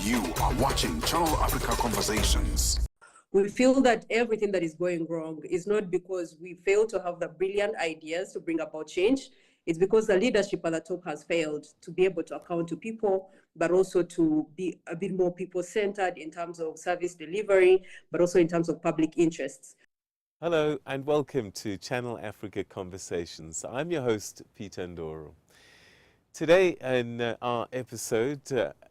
You are watching Channel Africa Conversations. We feel that everything that is going wrong is not because we fail to have the brilliant ideas to bring about change. It's because the leadership at the top has failed to be able to account to people, but also to be a bit more people-centered in terms of service delivery, but also in terms of public interests. Hello and welcome to Channel Africa Conversations. I'm your host, Peter Ndoro. Today in our episode,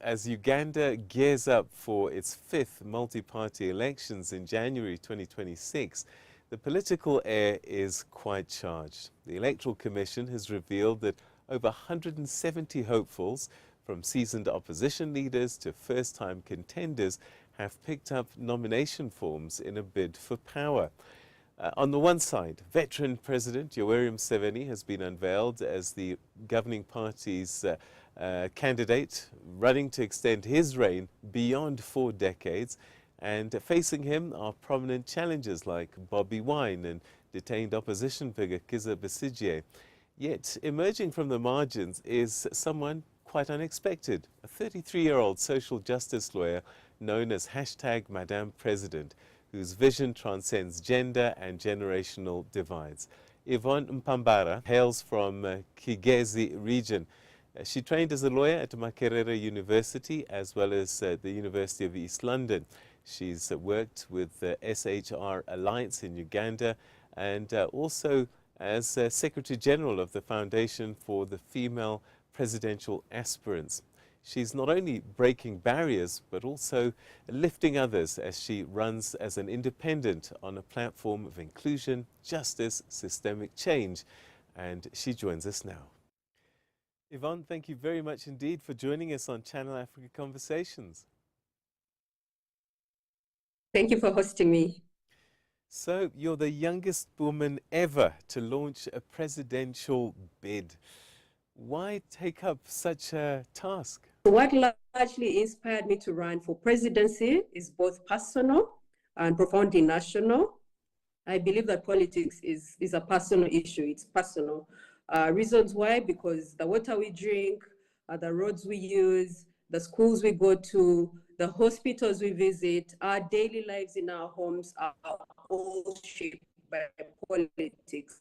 as Uganda gears up for its fifth multi-party elections in January 2026, the political air is quite charged. The Electoral Commission has revealed that over 170 hopefuls, from seasoned opposition leaders to first-time contenders, have picked up nomination forms in a bid for power. On the one side, veteran President Yoweri Museveni has been unveiled as the governing party's candidate, running to extend his reign beyond 4 decades. And facing him are prominent challengers like Bobi Wine and detained opposition figure Kizza Besigye. Yet, emerging from the margins is someone quite unexpected, a 33-year-old social justice lawyer known as #Madame President, whose vision transcends gender and generational divides. Yvonne Mpambara hails from Kigezi region. She trained as a lawyer at Makerere University as well as the University of East London. She's worked with the SHR Alliance in Uganda and also as Secretary General of the Foundation for the Female Presidential Aspirants. She's not only breaking barriers, but also lifting others as she runs as an independent on a platform of inclusion, justice, systemic change. And she joins us now. Yvonne, thank you very much indeed for joining us on Channel Africa Conversations. Thank you for hosting me. So, you're the youngest woman ever to launch a presidential bid. Why take up such a task? What largely inspired me to run for presidency is both personal and profoundly national. I believe that politics is a personal issue. It's personal. Reasons why? Because the water we drink, the roads we use, the schools we go to, the hospitals we visit, our daily lives in our homes are all shaped by politics.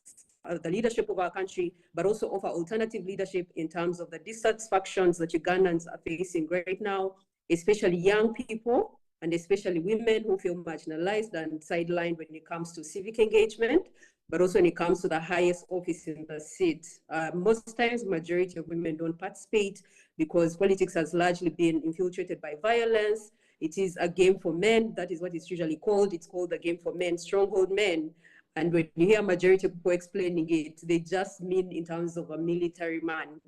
The leadership of our country, but also of our alternative leadership in terms of the dissatisfactions that Ugandans are facing right now, especially young people and especially women who feel marginalized and sidelined when it comes to civic engagement, but also when it comes to the highest office in the seat. Most times, majority of women don't participate because politics has largely been infiltrated by violence. It is a game for men. That is what it's usually called. It's called a game for men, stronghold men. And when you hear majority of people explaining it, they just mean in terms of a military man.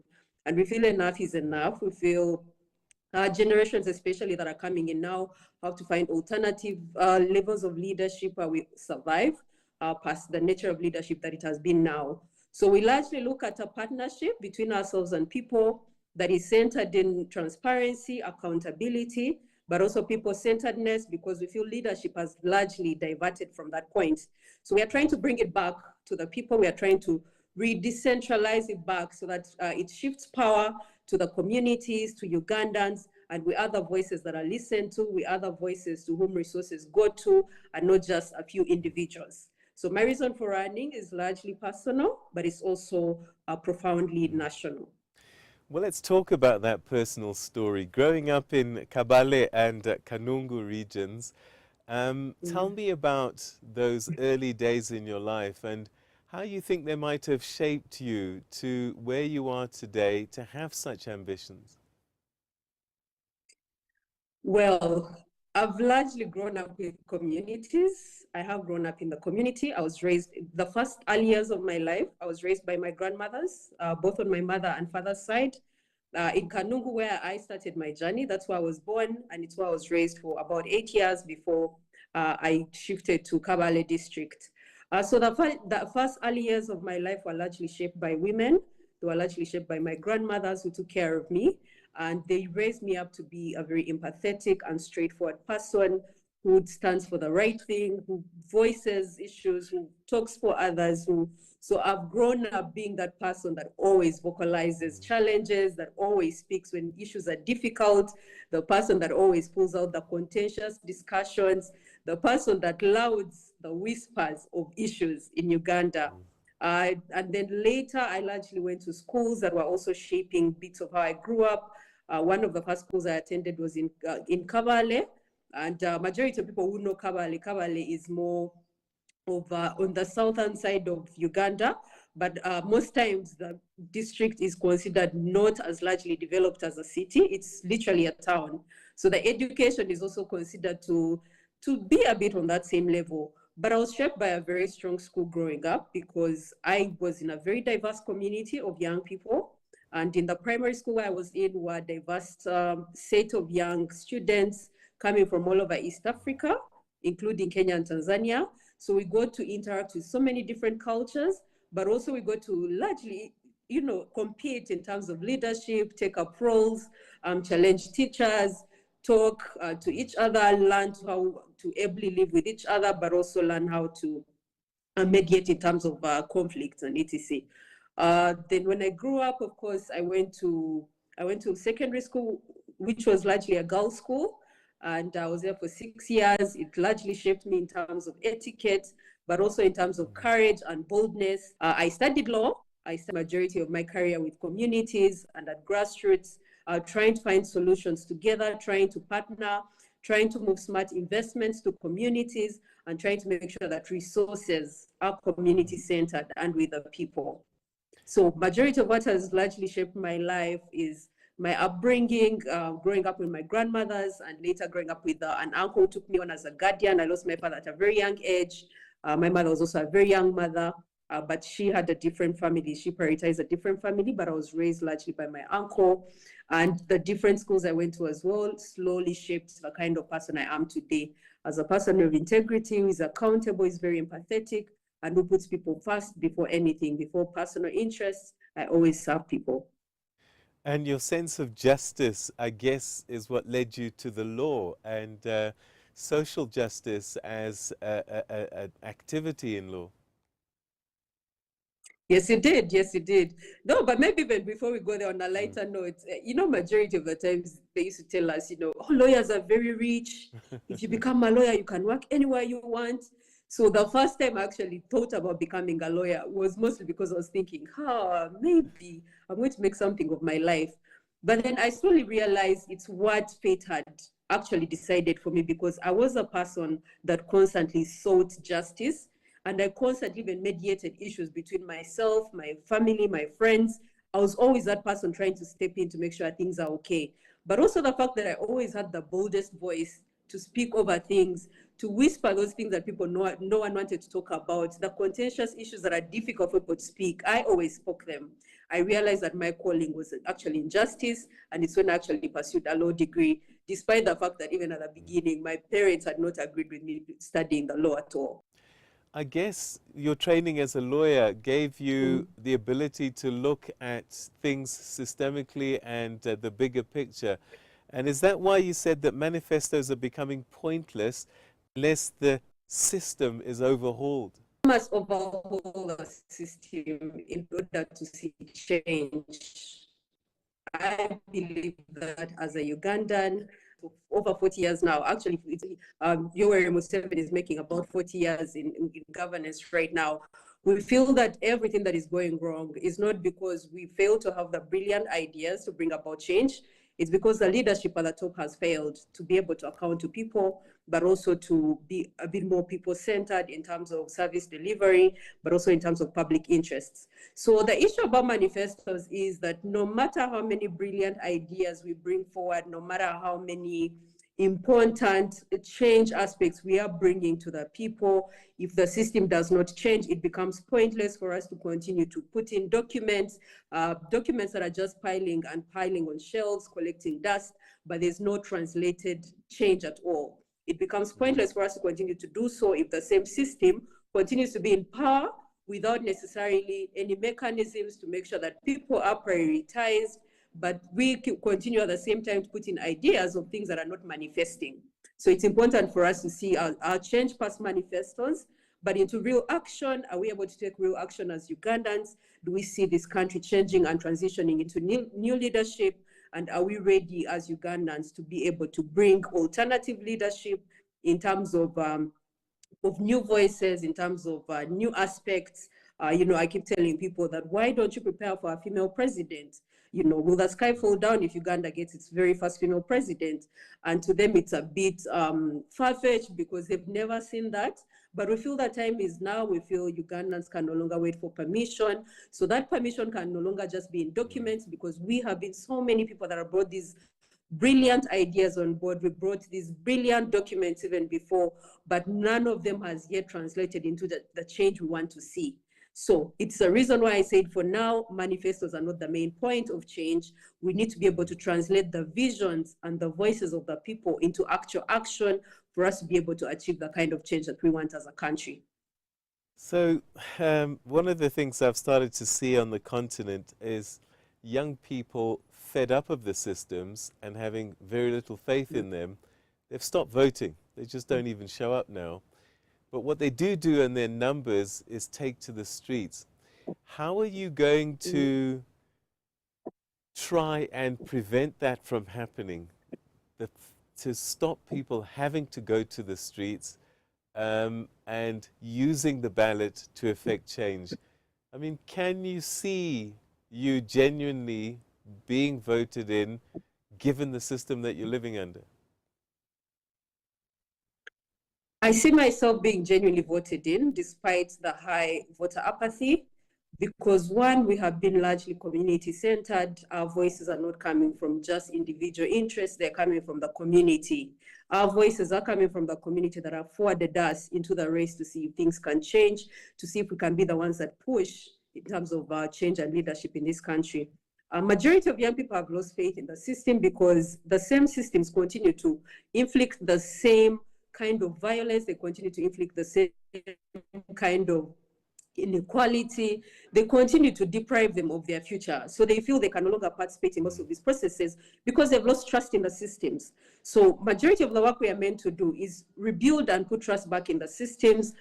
And we feel enough is enough. We feel generations, especially that are coming in now, have to find alternative levels of leadership where we survive past the nature of leadership that it has been now. So we largely look at a partnership between ourselves and people that is centered in transparency, accountability, but also people-centeredness, because we feel leadership has largely diverted from that point. So we are trying to bring it back to the people. We are trying to re-decentralize it back so that it shifts power to the communities, to Ugandans, and we other voices that are listened to, we other voices to whom resources go to, and not just a few individuals. So my reason for running is largely personal, but it's also profoundly national. Well, let's talk about that personal story. Growing up in Kabale and Kanungu regions, tell me about those early days in your life and how you think they might have shaped you to where you are today to have such ambitions. Well, I've largely grown up with communities. I have grown up in the community. I was raised, the first early years of my life, I was raised by my grandmothers, both on my mother and father's side. In Kanungu, where I started my journey, that's where I was born, and it's where I was raised for about 8 years before I shifted to Kabale district. So the first early years of my life were largely shaped by women. They were largely shaped by my grandmothers who took care of me. And they raised me up to be a very empathetic and straightforward person who stands for the right thing, who voices issues, who talks for others, so I've grown up being that person that always vocalizes challenges, that always speaks when issues are difficult, the person that always pulls out the contentious discussions, the person that louds the whispers of issues in Uganda. And then later, I largely went to schools that were also shaping bits of how I grew up. One of the first schools I attended was in Kabale, and majority of people who know Kabale, Kabale is more of on the southern side of Uganda, but most times the district is considered not as largely developed as a city. It's literally a town. So the education is also considered to be a bit on that same level. But I was shaped by a very strong school growing up because I was in a very diverse community of young people. And in the primary school I was in were a diverse set of young students coming from all over East Africa, including Kenya and Tanzania. So we got to interact with so many different cultures, but also we got to largely, compete in terms of leadership, take up roles, challenge teachers, talk to each other, learn how to ably live with each other, but also learn how to mediate in terms of conflicts and etc. Then when I grew up, of course, I went to secondary school, which was largely a girls' school. And I was there for 6 years. It largely shaped me in terms of etiquette, but also in terms of courage and boldness. I studied law. I spent the majority of my career with communities and at grassroots, trying to find solutions together, trying to partner, trying to move smart investments to communities, and trying to make sure that resources are community-centered and with the people. So majority of what has largely shaped my life is my upbringing, growing up with my grandmothers, and later growing up with an uncle who took me on as a guardian. I lost my father at a very young age. My mother was also a very young mother, but she had a different family. She prioritized a different family, but I was raised largely by my uncle. And the different schools I went to as well slowly shaped the kind of person I am today. As a person of integrity, who is accountable, is very empathetic, and who puts people first before anything, before personal interests. I always serve people. And your sense of justice, I guess, is what led you to the law and social justice as an activity in law. Yes, it did. Yes, it did. No, but maybe even before we go there on a lighter note, majority of the times they used to tell us, oh, lawyers are very rich. If you become a lawyer, you can work anywhere you want. So the first time I actually thought about becoming a lawyer was mostly because I was thinking, maybe I'm going to make something of my life. But then I slowly realized it's what fate had actually decided for me, because I was a person that constantly sought justice. And I constantly even mediated issues between myself, my family, my friends. I was always that person trying to step in to make sure things are okay. But also the fact that I always had the boldest voice to speak over things, to whisper those things that no one wanted to talk about, the contentious issues that are difficult for people to speak, I always spoke them. I realized that my calling was actually in justice, and it's when I actually pursued a law degree, despite the fact that even at the beginning, my parents had not agreed with me studying the law at all. I guess your training as a lawyer gave you the ability to look at things systemically and the bigger picture. And is that why you said that manifestos are becoming pointless unless the system is overhauled? We must overhaul the system in order to see change. I believe that as a Ugandan, over 40 years now, actually, Yoweri Museveni is making about 40 years in governance right now. We feel that everything that is going wrong is not because we fail to have the brilliant ideas to bring about change. It's because the leadership at the top has failed to be able to account to people, but also to be a bit more people-centered in terms of service delivery, but also in terms of public interests. So the issue about manifestos is that no matter how many brilliant ideas we bring forward, no matter how many important change aspects we are bringing to the people, if the system does not change, it becomes pointless for us to continue to put in documents that are just piling on shelves, collecting dust, but there's no translated change at all. It becomes pointless for us to continue to do so if the same system continues to be in power without necessarily any mechanisms to make sure that people are prioritized, but we continue at the same time to put in ideas of things that are not manifesting. So it's important for us to see our change past manifestos, but into real action. Are we able to take real action as Ugandans? Do we see this country changing and transitioning into new leadership? And are we ready as Ugandans to be able to bring alternative leadership in terms of new voices, in terms of new aspects? I keep telling people that, why don't you prepare for a female president? Will the sky fall down if Uganda gets its very first female president? And to them, it's a bit far-fetched because they've never seen that. But we feel that time is now. We feel Ugandans can no longer wait for permission. So that permission can no longer just be in documents, because we have been so many people that have brought these brilliant ideas on board. We brought these brilliant documents even before, but none of them has yet translated into the change we want to see. So it's a reason why I said, for now, manifestos are not the main point of change. We need to be able to translate the visions and the voices of the people into actual action for us to be able to achieve the kind of change that we want as a country. So one of the things I've started to see on the continent is young people fed up of the systems and having very little faith in them. They've stopped voting. They just don't even show up now. But what they do in their numbers is take to the streets. How are you going to try and prevent that from happening? To stop people having to go to the streets and using the ballot to effect change? I mean, can you see you genuinely being voted in, given the system that you're living under? I see myself being genuinely voted in, despite the high voter apathy, because one, we have been largely community-centered. Our voices are not coming from just individual interests, they're coming from the community. Our voices are coming from the community that have forwarded us into the race to see if things can change, to see if we can be the ones that push in terms of change and leadership in this country. A majority of young people have lost faith in the system because the same systems continue to inflict the same kind of violence, they continue to inflict the same kind of inequality, they continue to deprive them of their future. So they feel they can no longer participate in most of these processes because they've lost trust in the systems. So majority of the work we are meant to do is rebuild and put trust back in the systems,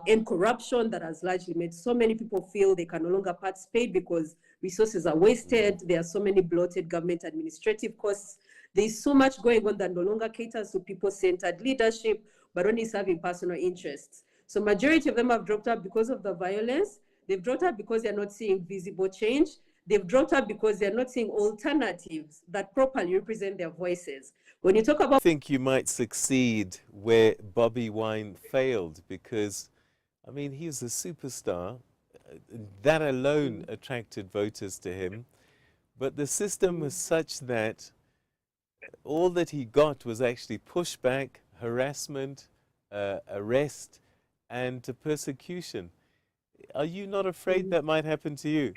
end corruption that has largely made so many people feel they can no longer participate because resources are wasted. There are so many bloated government administrative costs. There's so much going on that no longer caters to people-centered leadership, but only serving personal interests. So majority of them have dropped out because of the violence. They've dropped out because they're not seeing visible change. They've dropped out because they're not seeing alternatives that properly represent their voices. When you talk about... I think you might succeed where Bobi Wine failed, because, I mean, he was a superstar. That alone attracted voters to him. But the system was such that all that he got was actually pushback, harassment, arrest, and persecution. Are you not afraid that might happen to you?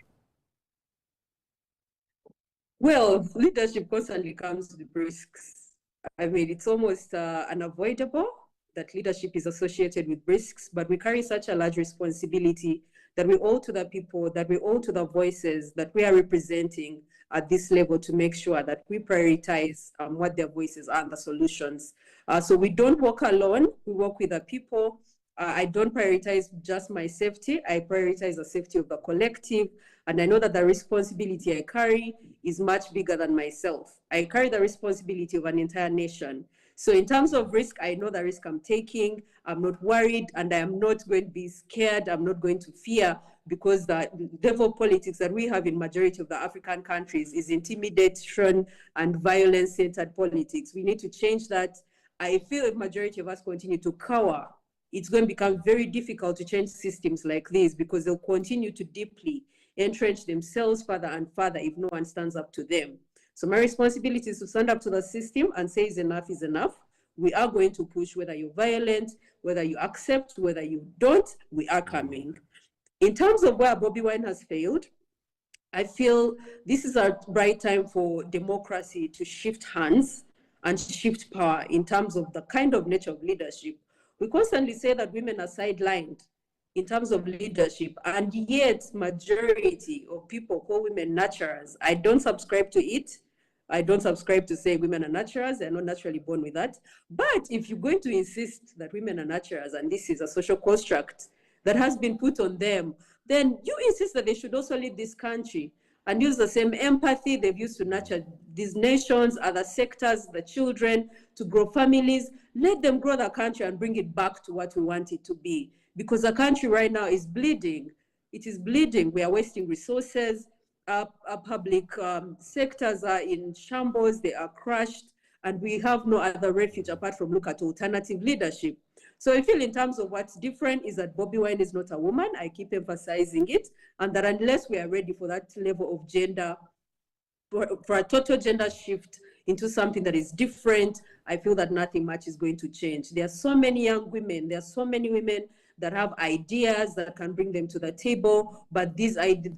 Well, leadership constantly comes with risks. I mean, it's almost unavoidable that leadership is associated with risks, but we carry such a large responsibility that we owe to the people, that we owe to the voices that we are representing at this level to make sure that we prioritize what their voices are and the solutions. So we don't work alone, we work with the people. I don't prioritize just my safety, I prioritize the safety of the collective. And I know that the responsibility I carry is much bigger than myself. I carry the responsibility of an entire nation. So in terms of risk, I know the risk I'm taking. I'm not worried, and I am not going to be scared. I'm not going to fear, because the devil politics that we have in majority of the African countries is intimidation and violence-centered politics. We need to change that. I feel if majority of us continue to cower, it's going to become very difficult to change systems like this, because they'll continue to deeply entrench themselves further and further if no one stands up to them. So my responsibility is to stand up to the system and say enough is enough. We are going to push, whether you're violent, whether you accept, whether you don't, we are coming. In terms of where Bobi Wine has failed, I feel this is a right time for democracy to shift hands and shift power in terms of the kind of nature of leadership. We constantly say that women are sidelined in terms of leadership, and yet majority of people call women nurturers. I don't subscribe to it. I don't subscribe to say women are naturals. They're not naturally born with that. But if you're going to insist that women are naturals and this is a social construct that has been put on them, then you insist that they should also lead this country and use the same empathy they've used to nurture these nations, other sectors, the children, to grow families. Let them grow the country and bring it back to what we want it to be. Because the country right now is bleeding. It is bleeding. We are wasting resources. Our public sectors are in shambles. They are crushed. And we have no other refuge apart from look at alternative leadership. So I feel in terms of what's different is that Bobi Wine is not a woman. I keep emphasizing it. And that unless we are ready for that level of gender, for a total gender shift into something that is different, I feel that nothing much is going to change. There are so many young women. There are so many women that have ideas that can bring them to the table, but these ideas,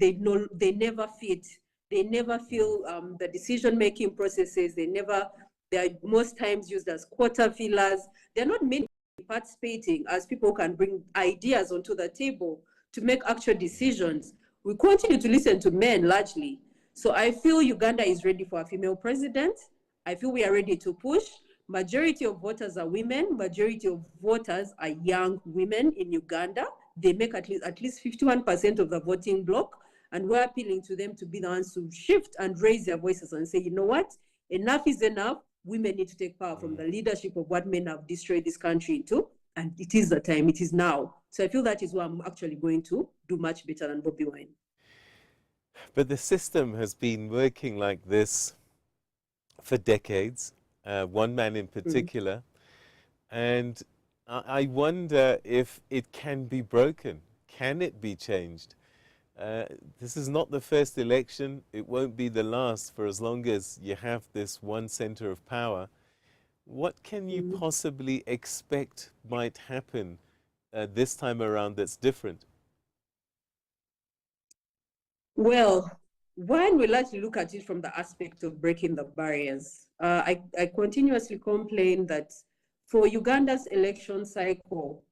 they never fit. They never feel the decision-making processes. They are most times used as quota fillers. They're not meant to be participating as people can bring ideas onto the table to make actual decisions. We continue to listen to men largely. So I feel Uganda is ready for a female president. I feel we are ready to push. Majority of voters are women. Majority of voters are young women in Uganda. They make at least 51% of the voting bloc. And we're appealing to them to be the ones to shift and raise their voices and say, you know what? Enough is enough. Women need to take power from the leadership of what men have destroyed this country into. And it is the time. It is now. So I feel that is why I'm actually going to do much better than Bobi Wine. But the system has been working like this for decades, one man in particular, and I wonder if it can be broken. Can it be changed? This is not the first election. It won't be the last for as long as you have this one center of power. What can you possibly expect might happen this time around that's different? Well, one will actually look at it from the aspect of breaking the barriers. I continuously complain that for Uganda's election cycle,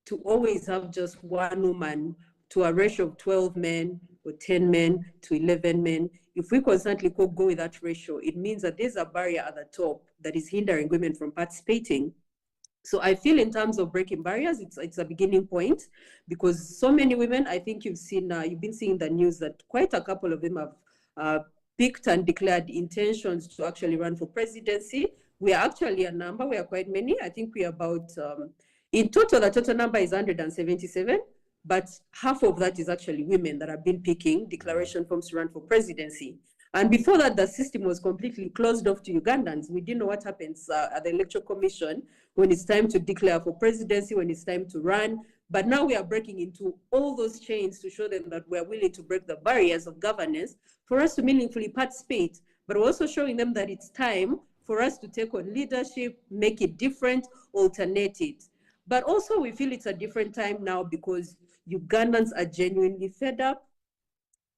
to always have just one woman to a ratio of 12 men or 10 men to 11 men, if we constantly go with that ratio, it means that there's a barrier at the top that is hindering women from participating. So I feel in terms of breaking barriers, it's a beginning point, because so many women, I think you've been seeing the news that quite a couple of them have picked and declared intentions to actually run for presidency. We are actually a number, we are quite many. I think we are about, in total, the total number is 177, but half of that is actually women that have been picking declaration forms to run for presidency. And before that, the system was completely closed off to Ugandans. We didn't know what happens at the Electoral Commission when it's time to declare for presidency, when it's time to run. But now we are breaking into all those chains to show them that we're willing to break the barriers of governance for us to meaningfully participate. But we're also showing them that it's time for us to take on leadership, make it different, alternate it. But also we feel it's a different time now because Ugandans are genuinely fed up.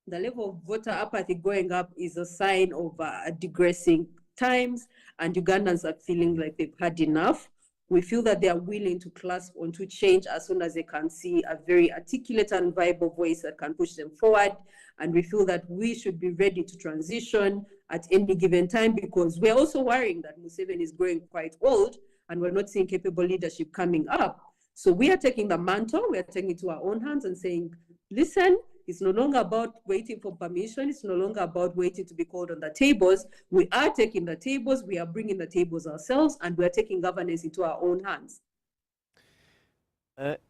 The level of voter apathy going up is a sign of digressing times, and Ugandans are feeling like they've had enough. We feel that they are willing to clasp onto change as soon as they can see a very articulate and viable voice that can push them forward. And we feel that we should be ready to transition at any given time, because we're also worrying that Museveni is growing quite old and we're not seeing capable leadership coming up. So we are taking the mantle, we are taking it to our own hands and saying, listen, it's no longer about waiting for permission. It's no longer about waiting to be called on the tables. We are taking the tables, we are bringing the tables ourselves, and we are taking governance into our own hands.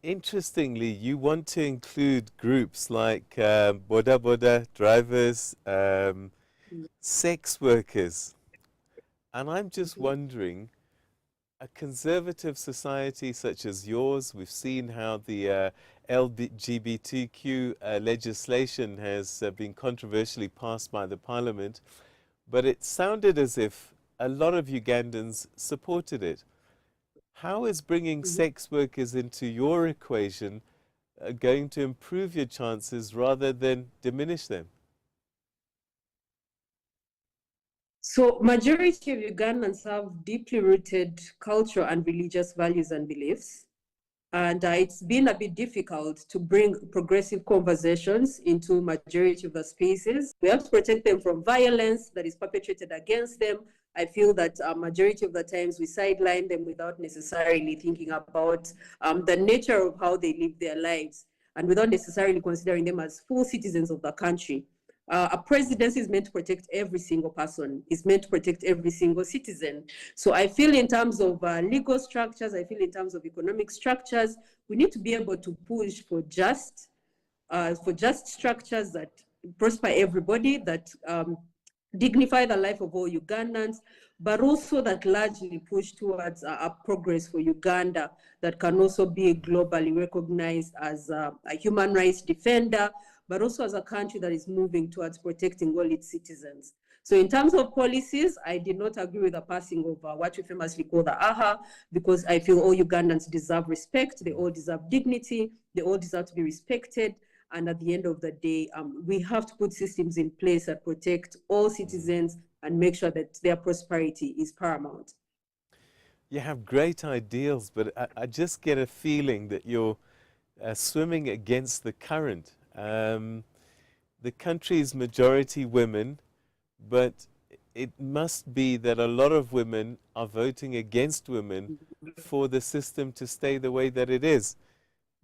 Interestingly, you want to include groups like boda boda drivers, sex workers. And I'm just wondering, a conservative society such as yours, we've seen how the LGBTQ legislation has been controversially passed by the parliament, but it sounded as if a lot of Ugandans supported it. How is bringing sex workers into your equation going to improve your chances rather than diminish them? So majority of Ugandans have deeply rooted cultural and religious values and beliefs. And it's been a bit difficult to bring progressive conversations into majority of the spaces. We have to protect them from violence that is perpetrated against them. I feel that majority of the times we sideline them without necessarily thinking about the nature of how they live their lives and without necessarily considering them as full citizens of the country. A presidency is meant to protect every single person. It's meant to protect every single citizen. So I feel in terms of legal structures, I feel in terms of economic structures, we need to be able to push for just structures that prosper everybody, that dignify the life of all Ugandans, but also that largely push towards a progress for Uganda that can also be globally recognized as a human rights defender, but also as a country that is moving towards protecting all its citizens. So in terms of policies, I did not agree with the passing of what we famously call the AHA, because I feel all Ugandans deserve respect, they all deserve dignity, they all deserve to be respected. And at the end of the day, we have to put systems in place that protect all citizens and make sure that their prosperity is paramount. You have great ideals, but I just get a feeling that you're swimming against the current. The country is majority women, but it must be that a lot of women are voting against women for the system to stay the way that it is.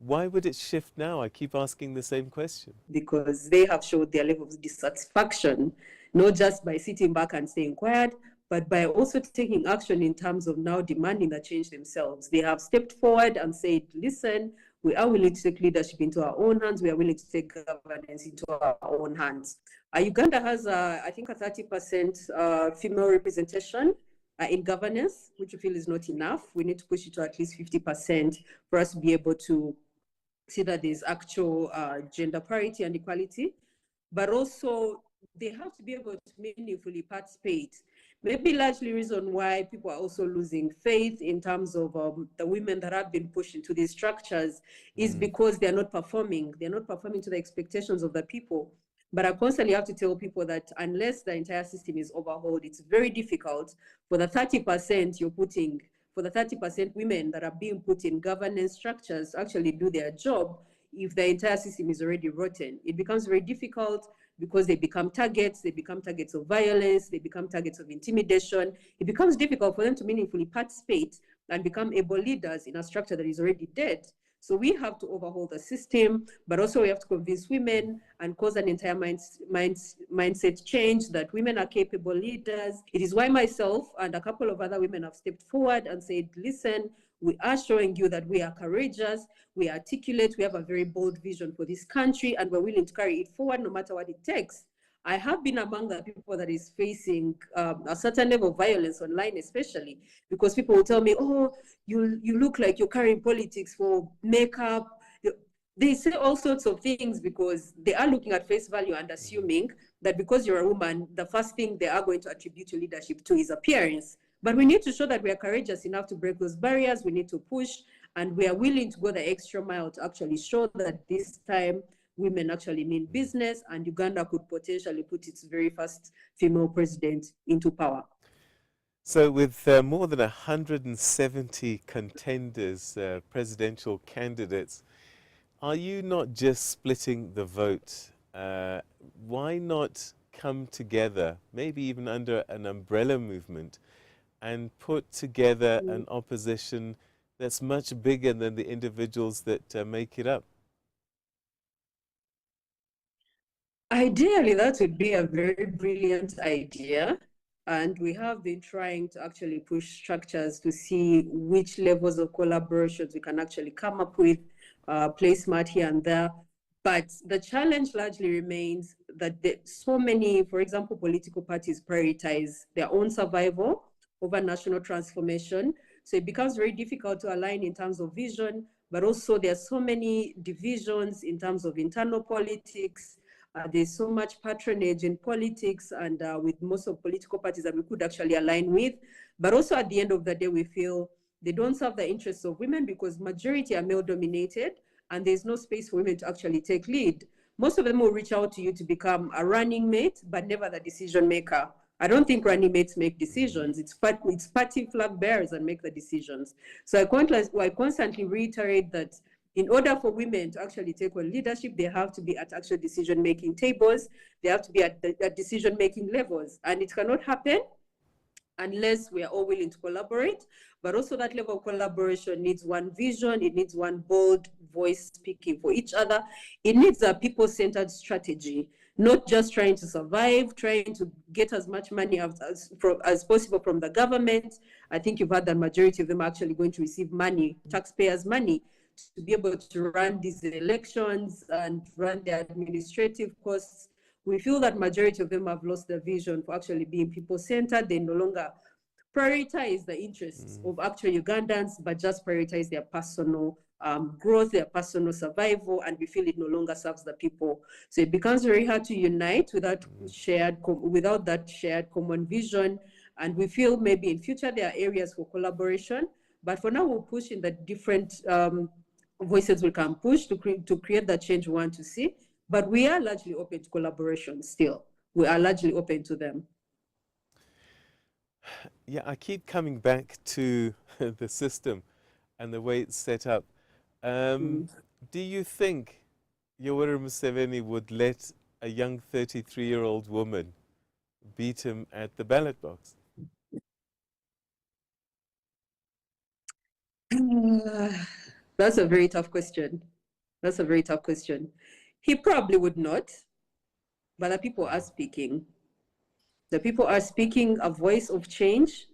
Why would it shift now? I keep asking the same question. Because they have showed their level of dissatisfaction, not just by sitting back and staying quiet, but by also taking action in terms of now demanding the change themselves. They have stepped forward and said, listen, we are willing to take leadership into our own hands. We are willing to take governance into our own hands. Uganda has, I think, a 30% female representation in governance, which we feel is not enough. We need to push it to at least 50% for us to be able to see that there's actual gender parity and equality. But also, they have to be able to meaningfully participate. Maybe largely reason why people are also losing faith in terms of the women that have been pushed into these structures is because they're not performing. They're not performing to the expectations of the people. But I constantly have to tell people that unless the entire system is overhauled, it's very difficult for the 30% you're putting, for the 30% women that are being put in governance structures to actually do their job if the entire system is already rotten. It becomes very difficult because they become targets of violence, they become targets of intimidation. It becomes difficult for them to meaningfully participate and become able leaders in a structure that is already dead. So we have to overhaul the system, but also we have to convince women and cause an entire mindset change that women are capable leaders. It is why myself and a couple of other women have stepped forward and said, listen, we are showing you that we are courageous, we are articulate, we have a very bold vision for this country, and we're willing to carry it forward no matter what it takes. I have been among the people that is facing a certain level of violence online, especially because people will tell me, oh, you look like you're carrying politics for makeup. They say all sorts of things because they are looking at face value and assuming that because you're a woman, the first thing they are going to attribute your leadership to is appearance. But we need to show that we are courageous enough to break those barriers. We need to push, and we are willing to go the extra mile to actually show that this time women actually mean business, and Uganda could potentially put its very first female president into power. So with more than 170 contenders, presidential candidates, are you not just splitting the vote? Why not come together, maybe even under an umbrella movement, and put together an opposition that's much bigger than the individuals that make it up? Ideally, that would be a very brilliant idea. And we have been trying to actually push structures to see which levels of collaborations we can actually come up with, play smart here and there. But the challenge largely remains that so many, for example, political parties prioritize their own survival over national transformation. So it becomes very difficult to align in terms of vision, but also there are so many divisions in terms of internal politics. There's so much patronage in politics and with most of political parties that we could actually align with. But also at the end of the day, we feel they don't serve the interests of women because majority are male dominated and there's no space for women to actually take lead. Most of them will reach out to you to become a running mate, but never the decision maker. I don't think running mates make decisions. It's party flag bearers that make the decisions. So I constantly reiterate that in order for women to actually take on leadership, they have to be at actual decision-making tables. They have to be at decision-making levels. And it cannot happen unless we are all willing to collaborate. But also that level of collaboration needs one vision. It needs one bold voice speaking for each other. It needs a people-centered strategy, not just trying to survive, trying to get as much money as possible from the government. I think you've heard that majority of them are actually going to receive money, taxpayers' money, to be able to run these elections and run their administrative costs. We feel that majority of them have lost their vision for actually being people-centered. They no longer prioritize the interests of actual Ugandans, but just prioritize their personal growth, their personal survival, and we feel it no longer serves the people. So it becomes very hard to unite without that shared common vision. And we feel maybe in future there are areas for collaboration, but for now we'll push in the different voices we can push to create that change we want to see. But we are largely open to collaboration still. We are largely open to them. Yeah, I keep coming back to the system and the way it's set up. Do you think Yoweri Museveni would let a young 33-year-old woman beat him at the ballot box? That's a very tough question. That's a very tough question. He probably would not, but the people are speaking. The people are speaking a voice of change,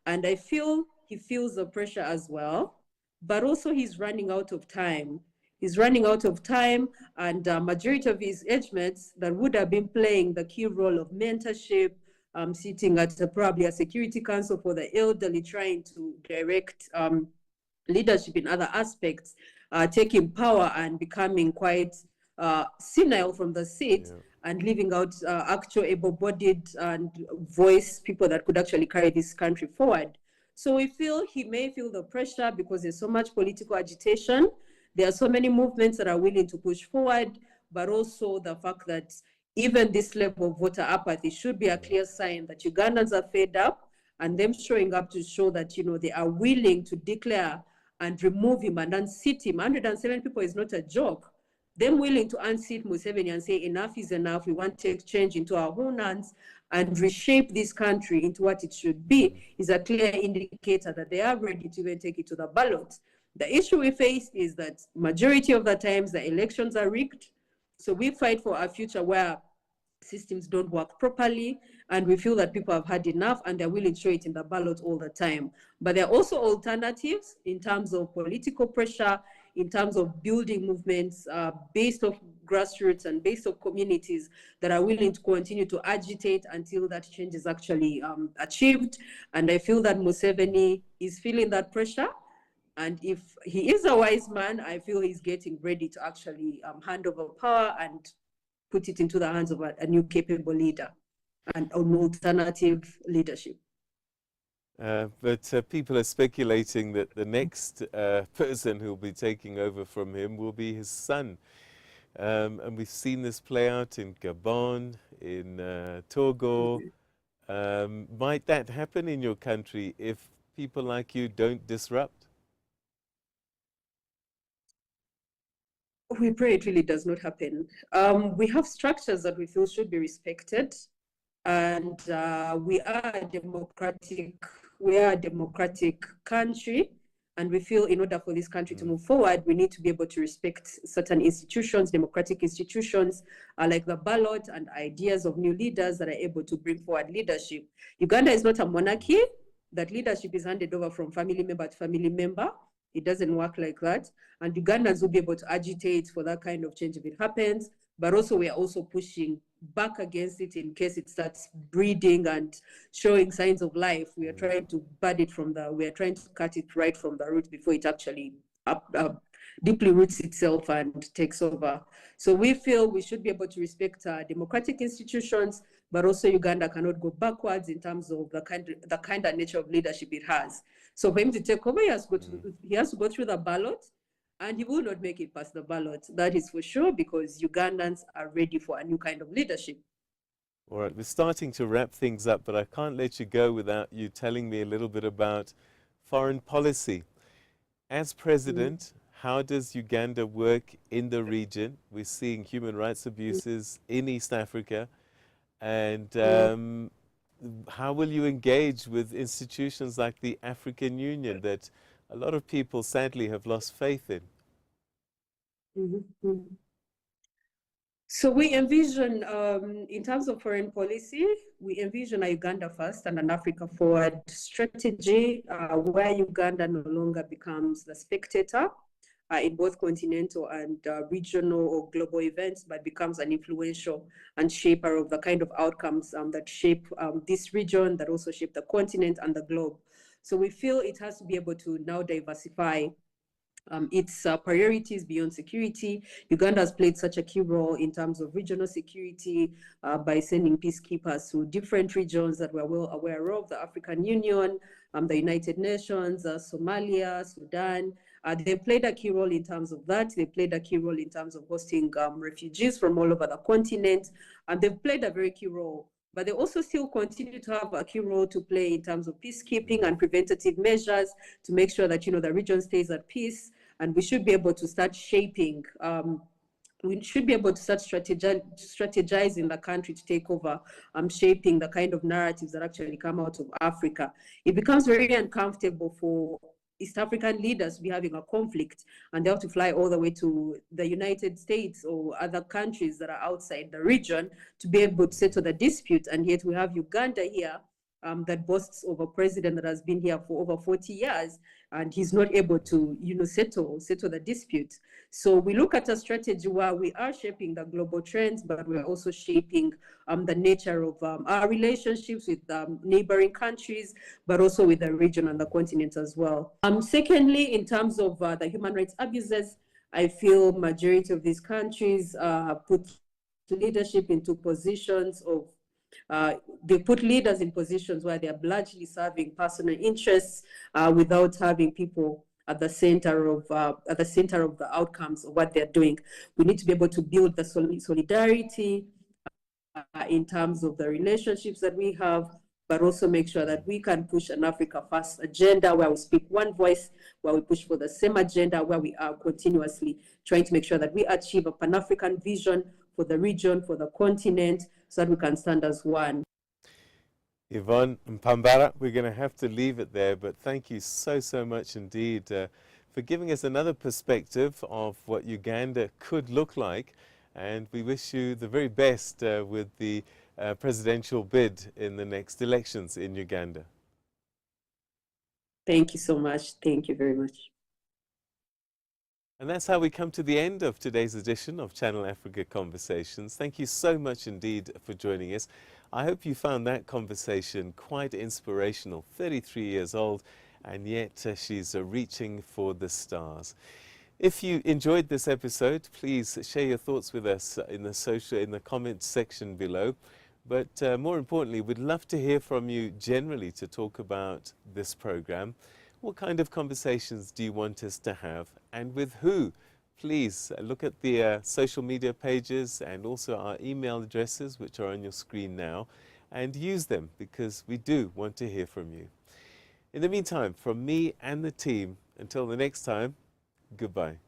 and I feel he feels the pressure as well, but also he's running out of time. He's running out of time, and majority of his age mates that would have been playing the key role of mentorship, sitting at probably a security council for the elderly, trying to direct leadership in other aspects, taking power and becoming quite senile from the seat, and leaving out actual able-bodied and voice people that could actually carry this country forward. So we feel he may feel the pressure because there's so much political agitation. There are so many movements that are willing to push forward, but also the fact that even this level of voter apathy should be a clear sign that Ugandans are fed up, and them showing up to show that, you know, they are willing to declare and remove him and unseat him. 107 people is not a joke. Them willing to unseat Museveni and say enough is enough, we want to take change into our own hands and reshape this country into what it should be, is a clear indicator that they are ready to even take it to the ballot. The issue we face is that majority of the times the elections are rigged. So we fight for a future where systems don't work properly, and we feel that people have had enough and they're willing to show it in the ballot all the time. But there are also alternatives in terms of political pressure, in terms of building movements based off grassroots and based off communities that are willing to continue to agitate until that change is actually achieved. And I feel that Museveni is feeling that pressure. And if he is a wise man, I feel he's getting ready to actually hand over power and put it into the hands of a new capable leader and an alternative leadership. But people are speculating that the next person who will be taking over from him will be his son. And we've seen this play out in Gabon, in Togo. Might that happen in your country if people like you don't disrupt? We pray it really does not happen. We have structures that we feel should be respected, and we are a democratic country, and we feel in order for this country to move forward, we need to be able to respect certain institutions, democratic institutions, like the ballot and ideas of new leaders that are able to bring forward leadership. Uganda is not a monarchy that leadership is handed over from family member to family member. It doesn't work like that. And Ugandans will be able to agitate for that kind of change if it happens. But also we are also pushing back against it in case it starts breeding and showing signs of life. We are trying to bud it we are trying to cut it right from the root before it actually deeply roots itself and takes over. So we feel we should be able to respect democratic institutions, but also Uganda cannot go backwards in terms of the kind of nature of leadership it has. So for him to take over, he has to go through the ballot, and he will not make it past the ballot. That is for sure, because Ugandans are ready for a new kind of leadership. All right, we're starting to wrap things up, but I can't let you go without you telling me a little bit about foreign policy. As president, how does Uganda work in the region? We're seeing human rights abuses in East Africa. And how will you engage with institutions like the African Union that a lot of people sadly have lost faith in? So we envision, in terms of foreign policy, we envision a Uganda first and an Africa forward strategy where Uganda no longer becomes the spectator in both continental and regional or global events, but becomes an influential and shaper of the kind of outcomes that shape this region, that also shape the continent and the globe. So we feel it has to be able to now diversify its priorities beyond security. Uganda has played such a key role in terms of regional security by sending peacekeepers to different regions that we're well aware of, the African Union, the United Nations, Somalia, Sudan. They played a key role in terms of that. They played a key role in terms of hosting refugees from all over the continent, and they've played a very key role. But they also still continue to have a key role to play in terms of peacekeeping and preventative measures to make sure that, the region stays at peace. And we should be able to start shaping, we should be able to start strategizing the country to take over, shaping the kind of narratives that actually come out of Africa. It becomes very uncomfortable for East African leaders to be having a conflict and they have to fly all the way to the United States or other countries that are outside the region to be able to settle the dispute. And yet we have Uganda here that boasts of a president that has been here for over 40 years, and he's not able to, settle the dispute. So we look at a strategy where we are shaping the global trends, but we're also shaping the nature of our relationships with neighboring countries, but also with the region and the continent as well. Secondly, in terms of the human rights abuses, I feel majority of these countries put leadership into positions of they put leaders in positions where they are largely serving personal interests without having people at the center of the outcomes of what they're doing. We need to be able to build the solidarity in terms of the relationships that we have, but also make sure that we can push an Africa First agenda where we speak one voice, where we push for the same agenda, where we are continuously trying to make sure that we achieve a Pan-African vision for the region, for the continent, so that we can stand as one. Yvonne Mpambara, we're going to have to leave it there, but thank you so much indeed for giving us another perspective of what Uganda could look like, and we wish you the very best with the presidential bid in the next elections in Uganda. Thank you so much. Thank you very much. And that's how we come to the end of today's edition of Channel Africa Conversations. Thank you so much indeed for joining us. I hope you found that conversation quite inspirational. 33 years old, and yet she's reaching for the stars. If you enjoyed this episode, please share your thoughts with us in the comments section below. But more importantly, we'd love to hear from you generally to talk about this program. What kind of conversations do you want us to have, and with who? Please look at the social media pages and also our email addresses, which are on your screen now, and use them, because we do want to hear from you. In the meantime, from me and the team, until the next time, goodbye.